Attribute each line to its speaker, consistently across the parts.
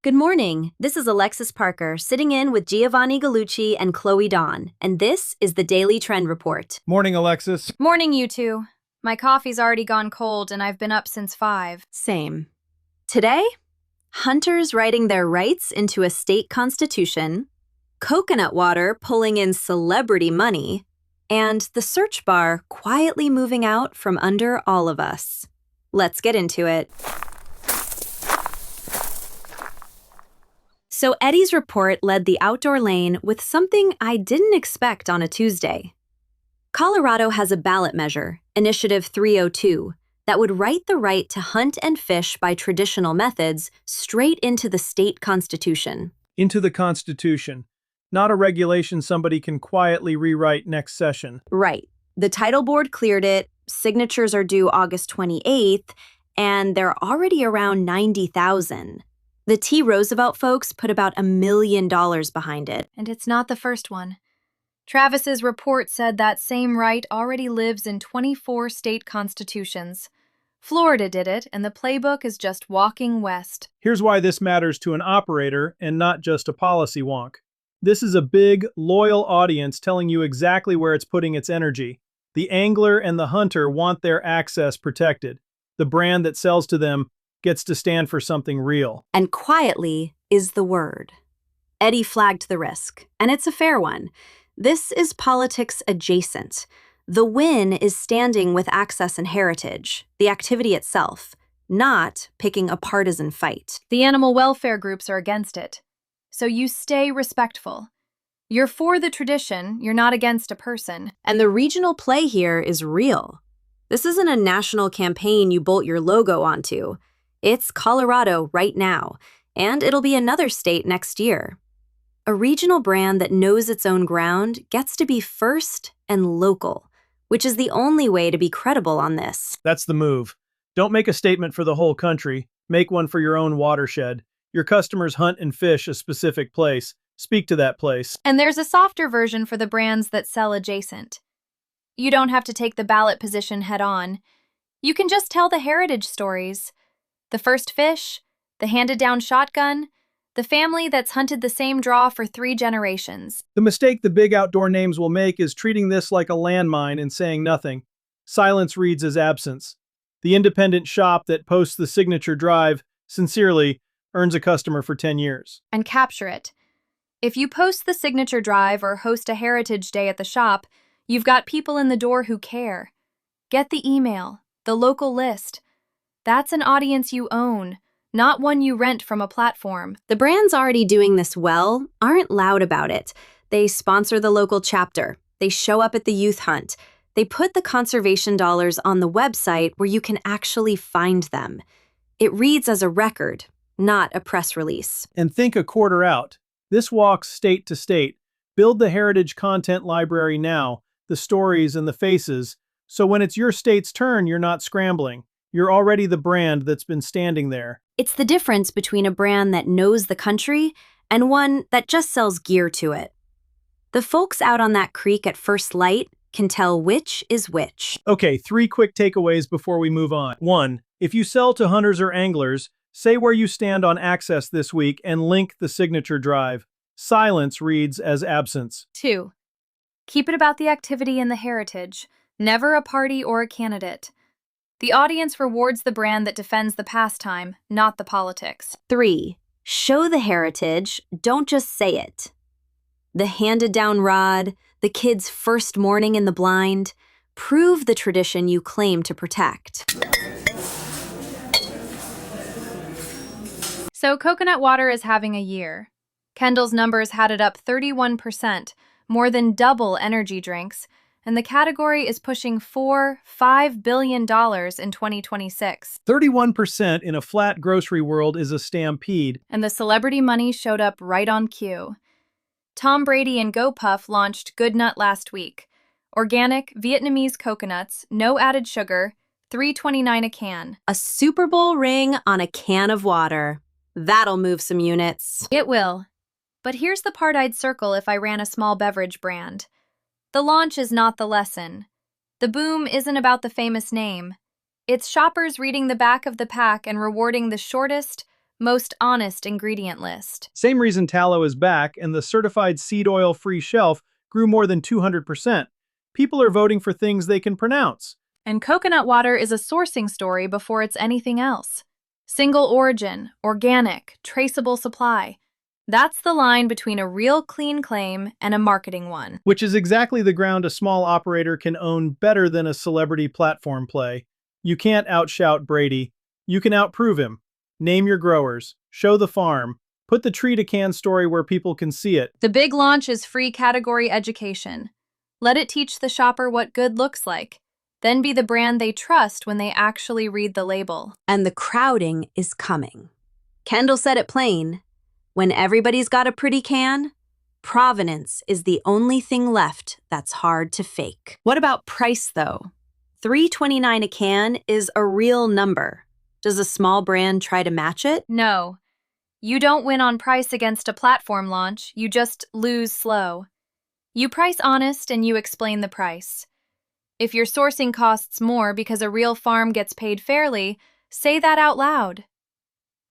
Speaker 1: Good morning. This is Alexis Parker, sitting in with Giovanni Gallucci and Chloe Dawn, and this is the Daily Trend Report.
Speaker 2: Morning, Alexis.
Speaker 3: Morning, you two. My coffee's already gone cold and I've been up since 5.
Speaker 1: Same. Today, hunters writing their rights into a state constitution, coconut water pulling in celebrity money, and the search bar quietly moving out from under all of us. Let's get into it. So Eddie's report led the outdoor lane with something I didn't expect on a Tuesday. Colorado has a ballot measure, Initiative 302, that would write the right to hunt and fish by traditional methods straight into the state constitution.
Speaker 2: Into the Constitution. Not a regulation somebody can quietly rewrite next session.
Speaker 1: Right. The title board cleared it, signatures are due August 28th, and they're already around 90,000. The T. Roosevelt folks put about $1 million behind it.
Speaker 3: And it's not the first one. Travis's report said that same right already lives in 24 state constitutions. Florida did it, and the playbook is just walking west.
Speaker 2: Here's why this matters to an operator and not just a policy wonk. This is a big, loyal audience telling you exactly where it's putting its energy. The angler and the hunter want their access protected. The brand that sells to them gets to stand for something real.
Speaker 1: And quietly is the word. Eddie flagged the risk, and it's a fair one. This is politics adjacent. The win is standing with access and heritage, the activity itself, not picking a partisan fight.
Speaker 3: The animal welfare groups are against it. So you stay respectful. You're for the tradition, you're not against a person.
Speaker 1: And the regional play here is real. This isn't a national campaign you bolt your logo onto. It's Colorado right now, and it'll be another state next year. A regional brand that knows its own ground gets to be first and local, which is the only way to be credible on this.
Speaker 2: That's the move. Don't make a statement for the whole country. Make one for your own watershed. Your customers hunt and fish a specific place. Speak to that place.
Speaker 3: And there's a softer version for the brands that sell adjacent. You don't have to take the ballot position head on. You can just tell the heritage stories. The first fish, the handed-down shotgun, the family that's hunted the same draw for 3 generations.
Speaker 2: The mistake the big outdoor names will make is treating this like a landmine and saying nothing. Silence reads as absence. The independent shop that posts the signature drive, sincerely, earns a customer for 10 years.
Speaker 3: And capture it. If you post the signature drive or host a heritage day at the shop, you've got people in the door who care. Get the email, the local list. That's an audience you own, not one you rent from a platform.
Speaker 1: The brands already doing this well aren't loud about it. They sponsor the local chapter. They show up at the youth hunt. They put the conservation dollars on the website where you can actually find them. It reads as a record, not a press release.
Speaker 2: And think a quarter out. This walks state to state. Build the heritage content library now, the stories and the faces, so when it's your state's turn, you're not scrambling. You're already the brand that's been standing there.
Speaker 1: It's the difference between a brand that knows the country and one that just sells gear to it. The folks out on that creek at first light can tell which is which.
Speaker 2: Okay, 3 quick takeaways before we move on. 1, if you sell to hunters or anglers, say where you stand on access this week and link the signature drive. Silence reads as absence.
Speaker 3: 2, keep it about the activity and the heritage, never a party or a candidate. The audience rewards the brand that defends the pastime, not the politics.
Speaker 1: 3, show the heritage, don't just say it. The handed-down rod, the kid's first morning in the blind, prove the tradition you claim to protect.
Speaker 3: So coconut water is having a year. Kendall's numbers had it up 31%, more than double energy drinks, and the category is pushing $5 billion in 2026.
Speaker 2: 31% in a flat grocery world is a stampede.
Speaker 3: And the celebrity money showed up right on cue. Tom Brady and GoPuff launched Good Nut last week. Organic Vietnamese coconuts, no added sugar, $3.29 a can.
Speaker 1: A Super Bowl ring on a can of water. That'll move some units.
Speaker 3: It will. But here's the part I'd circle if I ran a small beverage brand. The launch is not the lesson. The boom isn't about the famous name. It's shoppers reading the back of the pack and rewarding the shortest, most honest ingredient list.
Speaker 2: Same reason tallow is back, and the certified seed oil-free shelf grew more than 200%. People are voting for things they can pronounce.
Speaker 3: And coconut water is a sourcing story before it's anything else. Single origin, organic, traceable supply. That's the line between a real clean claim and a marketing one.
Speaker 2: Which is exactly the ground a small operator can own better than a celebrity platform play. You can't outshout Brady. You can outprove him. Name your growers. Show the farm. Put the tree-to-can story where people can see it.
Speaker 3: The big launch is free category education. Let it teach the shopper what good looks like. Then be the brand they trust when they actually read the label.
Speaker 1: And the crowding is coming. Kendall said it plain. When everybody's got a pretty can, provenance is the only thing left that's hard to fake. What about price, though? $3.29 a can is a real number. Does a small brand try to match it?
Speaker 3: No. You don't win on price against a platform launch, you just lose slow. You price honest and you explain the price. If your sourcing costs more because a real farm gets paid fairly, say that out loud.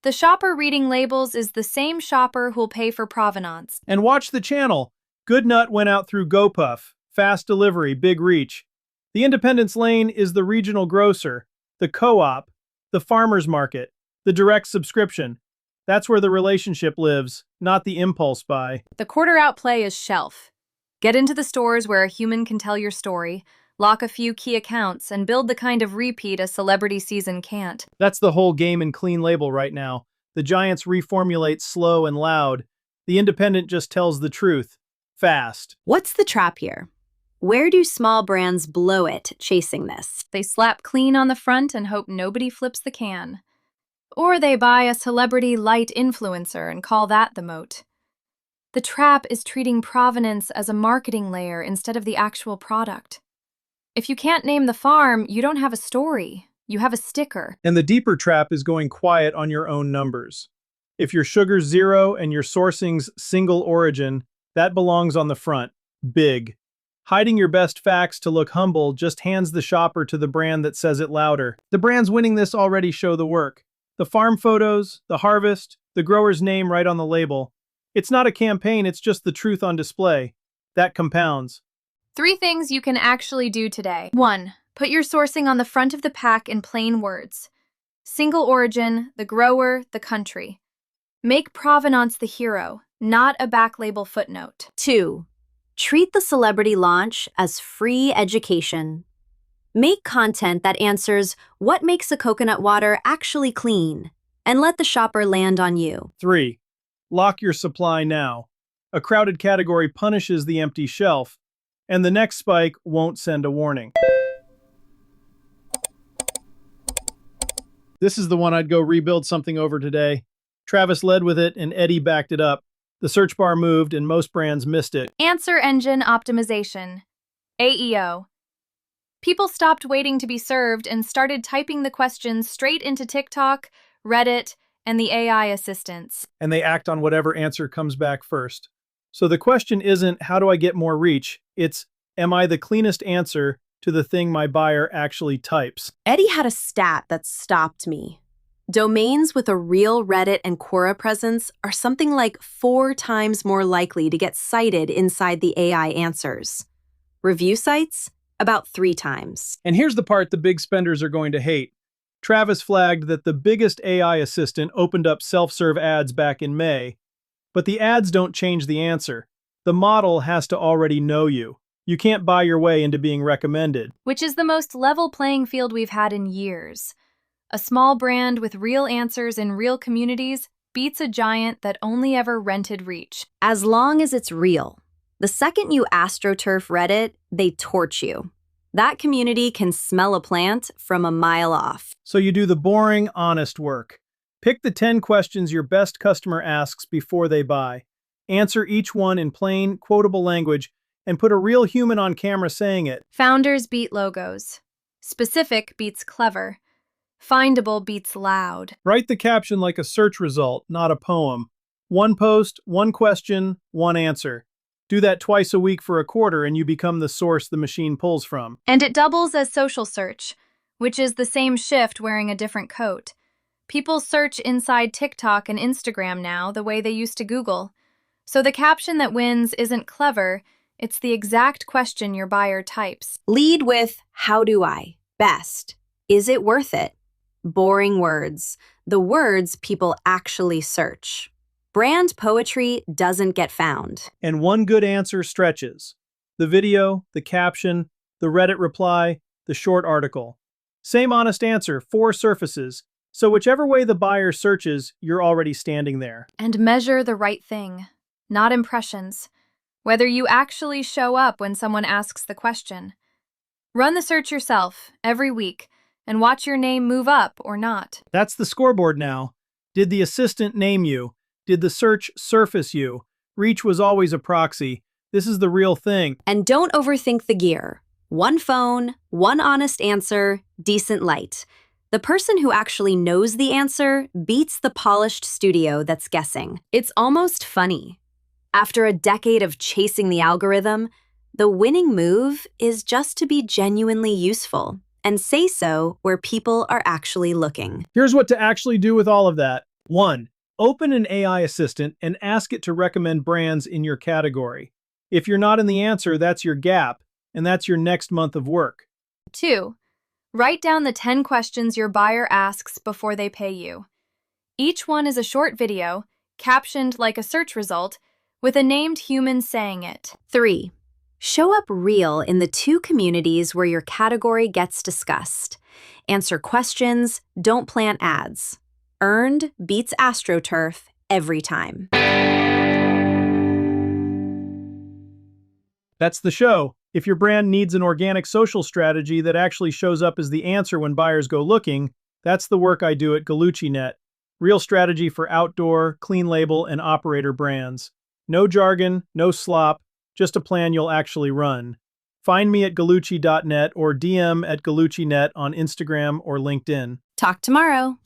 Speaker 3: The shopper reading labels is the same shopper who'll pay for provenance.
Speaker 2: And watch the channel. Good Nut went out through GoPuff. Fast delivery, big reach. The Independence Lane is the regional grocer, the co-op, the farmer's market, the direct subscription. That's where the relationship lives, not the impulse buy.
Speaker 3: The quarter out play is shelf. Get into the stores where a human can tell your story, lock a few key accounts, and build the kind of repeat a celebrity season can't.
Speaker 2: That's the whole game in clean label right now. The giants reformulate slow and loud. The independent just tells the truth. Fast.
Speaker 1: What's the trap here? Where do small brands blow it chasing this?
Speaker 3: They slap clean on the front and hope nobody flips the can. Or they buy a celebrity light influencer and call that the moat. The trap is treating provenance as a marketing layer instead of the actual product. If you can't name the farm, you don't have a story. You have a sticker.
Speaker 2: And the deeper trap is going quiet on your own numbers. If your sugar's 0 and your sourcing's single origin, that belongs on the front. Big. Hiding your best facts to look humble just hands the shopper to the brand that says it louder. The brands winning this already show the work. The farm photos, the harvest, the grower's name right on the label. It's not a campaign, it's just the truth on display. That compounds.
Speaker 3: 3 things you can actually do today. 1. Put your sourcing on the front of the pack in plain words. Single origin, the grower, the country. Make provenance the hero, not a back label footnote.
Speaker 1: 2. Treat the celebrity launch as free education. Make content that answers what makes a coconut water actually clean, and let the shopper land on you.
Speaker 2: 3. Lock your supply now. A crowded category punishes the empty shelf, and the next spike won't send a warning. This is the one I'd go rebuild something over today. Travis led with it and Eddie backed it up. The search bar moved and most brands missed it.
Speaker 3: Answer engine optimization. AEO. People stopped waiting to be served and started typing the questions straight into TikTok, Reddit, and the AI assistants.
Speaker 2: And they act on whatever answer comes back first. So the question isn't, how do I get more reach? It's, am I the cleanest answer to the thing my buyer actually types?
Speaker 1: Eddie had a stat that stopped me. Domains with a real Reddit and Quora presence are something like 4 times more likely to get cited inside the AI answers. Review sites? About 3 times.
Speaker 2: And here's the part the big spenders are going to hate. Travis flagged that the biggest AI assistant opened up self-serve ads back in May. But the ads don't change the answer. The model has to already know you. You can't buy your way into being recommended.
Speaker 3: Which is the most level playing field we've had in years. A small brand with real answers in real communities beats a giant that only ever rented reach.
Speaker 1: As long as it's real. The second you astroturf Reddit, they torch you. That community can smell a plant from a mile off.
Speaker 2: So you do the boring, honest work. Pick the 10 questions your best customer asks before they buy. Answer each one in plain, quotable language, and put a real human on camera saying it.
Speaker 3: Founders beat logos. Specific beats clever. Findable beats loud.
Speaker 2: Write the caption like a search result, not a poem. 1 post, 1 question, 1 answer. Do that twice a week for a quarter and you become the source the machine pulls from.
Speaker 3: And it doubles as social search, which is the same shift wearing a different coat. People search inside TikTok and Instagram now the way they used to Google. So the caption that wins isn't clever, it's the exact question your buyer types.
Speaker 1: Lead with, how do I? Best. Is it worth it? Boring words. The words people actually search. Brand poetry doesn't get found.
Speaker 2: And one good answer stretches. The video, the caption, the Reddit reply, the short article. Same honest answer, 4 surfaces. So whichever way the buyer searches, you're already standing there.
Speaker 3: And measure the right thing, not impressions. Whether you actually show up when someone asks the question. Run the search yourself every week and watch your name move up or not.
Speaker 2: That's the scoreboard now. Did the assistant name you? Did the search surface you? Reach was always a proxy. This is the real thing.
Speaker 1: And don't overthink the gear. One phone, one honest answer, decent light. The person who actually knows the answer beats the polished studio that's guessing. It's almost funny. After a decade of chasing the algorithm, the winning move is just to be genuinely useful and say so where people are actually looking.
Speaker 2: Here's what to actually do with all of that. 1. Open an AI assistant and ask it to recommend brands in your category. If you're not in the answer, that's your gap, and that's your next month of work.
Speaker 3: 2. Write down the 10 questions your buyer asks before they pay you. Each one is a short video, captioned like a search result, with a named human saying it.
Speaker 1: 3. Show up real in the 2 communities where your category gets discussed. Answer questions, don't plant ads. Earned beats AstroTurf every time.
Speaker 2: That's the show. If your brand needs an organic social strategy that actually shows up as the answer when buyers go looking, that's the work I do at gallucci.net. Real strategy for outdoor, clean label, and operator brands. No jargon, no slop, just a plan you'll actually run. Find me at gallucci.net or DM at gallucci.net on Instagram or LinkedIn.
Speaker 1: Talk tomorrow.